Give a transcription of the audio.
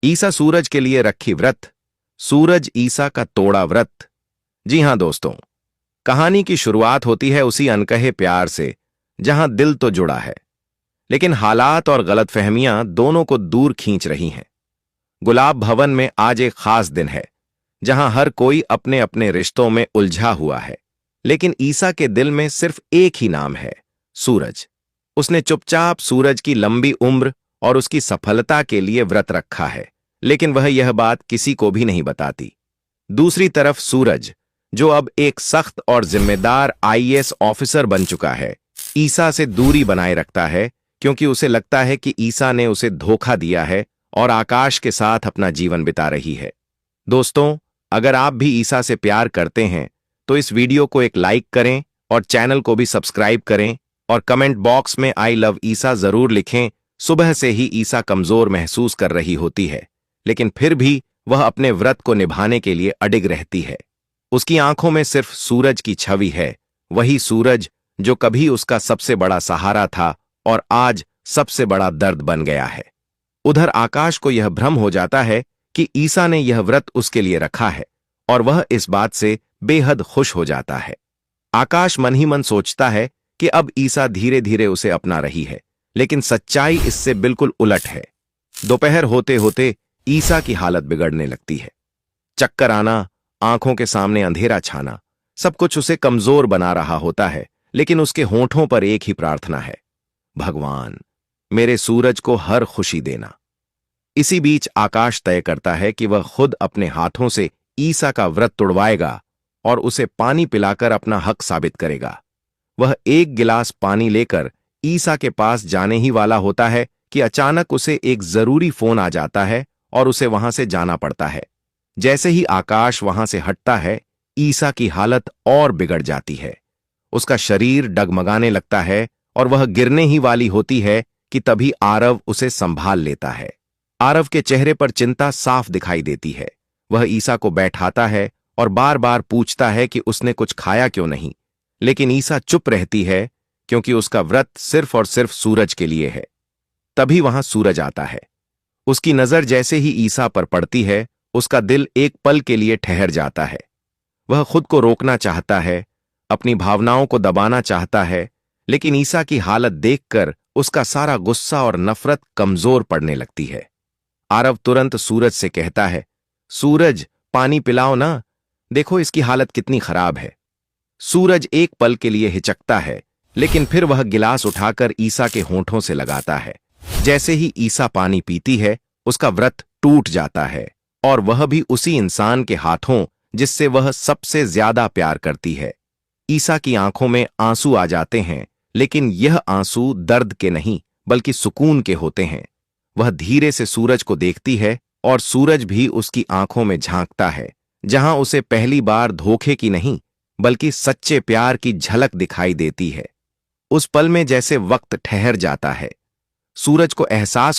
ईसा सूरज के लिए रखी व्रत, सूरज ईसा का तोड़ा व्रत। जी हां दोस्तों, कहानी की शुरुआत होती है उसी अनकहे प्यार से जहां दिल तो जुड़ा है, लेकिन हालात और गलतफहमियां दोनों को दूर खींच रही हैं। गुलाब भवन में आज एक खास दिन है जहां हर कोई अपने अपने रिश्तों में उलझा हुआ है, लेकिन ईसा के दिल में सिर्फ एक ही नाम है, सूरज। उसने चुपचाप सूरज की लंबी उम्र और उसकी सफलता के लिए व्रत रखा है, लेकिन वह यह बात किसी को भी नहीं बताती। दूसरी तरफ सूरज, जो अब एक सख्त और जिम्मेदार आईएएस ऑफिसर बन चुका है, ईसा से दूरी बनाए रखता है क्योंकि उसे लगता है कि ईसा ने उसे धोखा दिया है और आकाश के साथ अपना जीवन बिता रही है। दोस्तों, अगर आप भी ईसा से प्यार करते हैं तो इस वीडियो को एक लाइक करें और चैनल को भी सब्सक्राइब करें और कमेंट बॉक्स में आई लव ईसा जरूर लिखें। सुबह से ही ईसा कमजोर महसूस कर रही होती है, लेकिन फिर भी वह अपने व्रत को निभाने के लिए अडिग रहती है। उसकी आंखों में सिर्फ सूरज की छवि है, वही सूरज जो कभी उसका सबसे बड़ा सहारा था और आज सबसे बड़ा दर्द बन गया है। उधर आकाश को यह भ्रम हो जाता है कि ईसा ने यह व्रत उसके लिए रखा है और वह इस बात से बेहद खुश हो जाता है। आकाश मन ही मन सोचता है कि अब ईसा धीरे धीरे उसे अपना रही है, लेकिन सच्चाई इससे बिल्कुल उलट है। दोपहर होते होते ईसा की हालत बिगड़ने लगती है। चक्कर आना, आंखों के सामने अंधेरा छाना, सब कुछ उसे कमजोर बना रहा होता है, लेकिन उसके होंठों पर एक ही प्रार्थना है, भगवान मेरे सूरज को हर खुशी देना। इसी बीच आकाश तय करता है कि वह खुद अपने हाथों से ईसा का व्रत तुड़वाएगा और उसे पानी पिलाकर अपना हक साबित करेगा। वह एक गिलास पानी लेकर ईसा के पास जाने ही वाला होता है कि अचानक उसे एक जरूरी फोन आ जाता है और उसे वहां से जाना पड़ता है। जैसे ही आकाश वहां से हटता है, ईसा की हालत और बिगड़ जाती है। उसका शरीर डगमगाने लगता है और वह गिरने ही वाली होती है कि तभी आरव उसे संभाल लेता है। आरव के चेहरे पर चिंता साफ दिखाई देती है। वह ईसा को बैठाता है और बार बार पूछता है कि उसने कुछ खाया क्यों नहीं, लेकिन ईसा चुप रहती है क्योंकि उसका व्रत सिर्फ और सिर्फ सूरज के लिए है। तभी वहां सूरज आता है। उसकी नजर जैसे ही ईसा पर पड़ती है, उसका दिल एक पल के लिए ठहर जाता है। वह खुद को रोकना चाहता है, अपनी भावनाओं को दबाना चाहता है, लेकिन ईसा की हालत देखकर उसका सारा गुस्सा और नफरत कमजोर पड़ने लगती है। आरव तुरंत सूरज से कहता है, सूरज पानी पिलाओ ना, देखो इसकी हालत कितनी खराब है। सूरज एक पल के लिए हिचकता है, लेकिन फिर वह गिलास उठाकर ईसा के होंठों से लगाता है। जैसे ही ईसा पानी पीती है, उसका व्रत टूट जाता है, और वह भी उसी इंसान के हाथों जिससे वह सबसे ज्यादा प्यार करती है। ईसा की आंखों में आंसू आ जाते हैं, लेकिन यह आंसू दर्द के नहीं बल्कि सुकून के होते हैं। वह धीरे से सूरज को देखती है और सूरज भी उसकी आंखों में झांकता है, जहां उसे पहली बार धोखे की नहीं बल्कि सच्चे प्यार की झलक दिखाई देती है। उस पल में जैसे वक्त ठहर जाता है। सूरज को एहसास